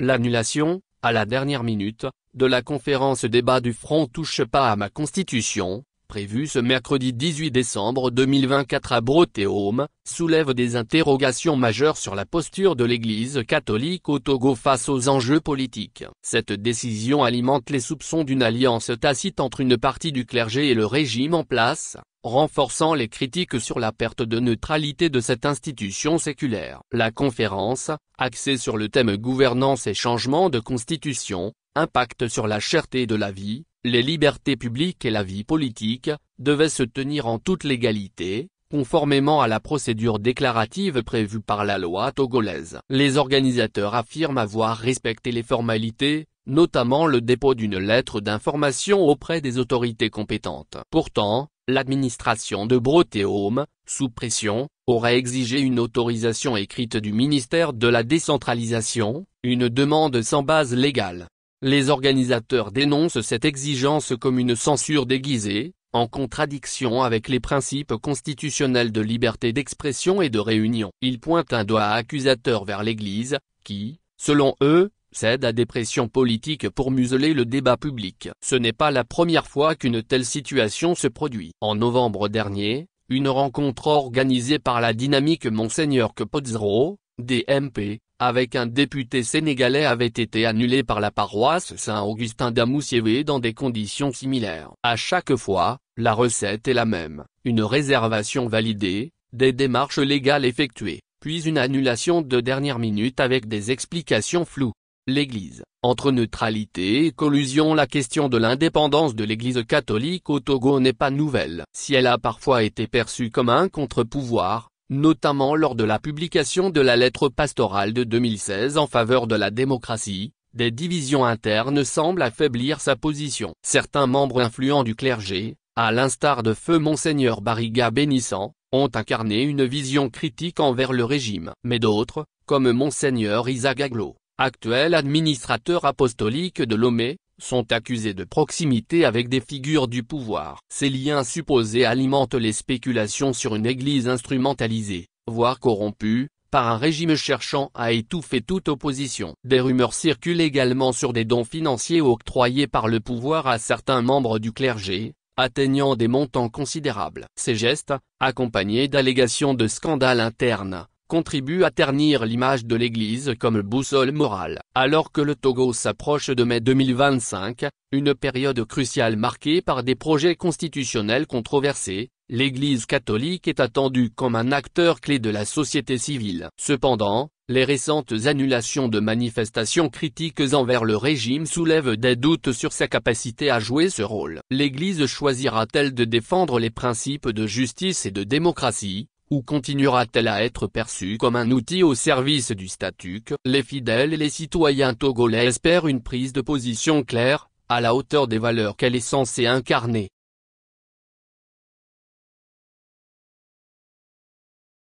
L'annulation, à la dernière minute, de la conférence débat du Front Touche pas à ma Constitution, prévue ce mercredi 18 décembre 2024 à Brotteaume, soulève des interrogations majeures sur la posture de l'Église catholique au Togo face aux enjeux politiques. Cette décision alimente les soupçons d'une alliance tacite entre une partie du clergé et le régime en place, renforçant les critiques sur la perte de neutralité de cette institution séculaire. La conférence, axée sur le thème gouvernance et changement de constitution, impact sur la cherté de la vie, les libertés publiques et la vie politique, devait se tenir en toute légalité, conformément à la procédure déclarative prévue par la loi togolaise. Les organisateurs affirment avoir respecté les formalités, notamment le dépôt d'une lettre d'information auprès des autorités compétentes. Pourtant, l'administration de Brotteaume, sous pression, aurait exigé une autorisation écrite du ministère de la décentralisation, une demande sans base légale. Les organisateurs dénoncent cette exigence comme une censure déguisée, en contradiction avec les principes constitutionnels de liberté d'expression et de réunion. Ils pointent un doigt accusateur vers l'Église, qui, selon eux, cède à des pressions politiques pour museler le débat public. Ce n'est pas la première fois qu'une telle situation se produit. En novembre dernier, une rencontre organisée par la dynamique Monseigneur Kpodzro, DMP, avec un député sénégalais avait été annulée par la paroisse Saint-Augustin d'Amoussiévé dans des conditions similaires. À chaque fois, la recette est la même, une réservation validée, des démarches légales effectuées, puis une annulation de dernière minute avec des explications floues. L'Église. Entre neutralité et collusion, la question de l'indépendance de l'Église catholique au Togo n'est pas nouvelle. Si elle a parfois été perçue comme un contre-pouvoir, notamment lors de la publication de la lettre pastorale de 2016 en faveur de la démocratie, des divisions internes semblent affaiblir sa position. Certains membres influents du clergé, à l'instar de feu Monseigneur Bariga Bénissant, ont incarné une vision critique envers le régime. Mais d'autres, comme Monseigneur Isaac Aglo, actuel administrateur apostolique de Lomé, sont accusés de proximité avec des figures du pouvoir. Ces liens supposés alimentent les spéculations sur une église instrumentalisée, voire corrompue, par un régime cherchant à étouffer toute opposition. Des rumeurs circulent également sur des dons financiers octroyés par le pouvoir à certains membres du clergé, atteignant des montants considérables. Ces gestes, accompagnés d'allégations de scandales internes, contribue à ternir l'image de l'Église comme boussole morale. Alors que le Togo s'approche de mai 2025, une période cruciale marquée par des projets constitutionnels controversés, l'Église catholique est attendue comme un acteur clé de la société civile. Cependant, les récentes annulations de manifestations critiques envers le régime soulèvent des doutes sur sa capacité à jouer ce rôle. L'Église choisira-t-elle de défendre les principes de justice et de démocratie, ou continuera-t-elle à être perçue comme un outil au service du statut? Les fidèles et les citoyens togolais espèrent une prise de position claire, à la hauteur des valeurs qu'elle est censée incarner.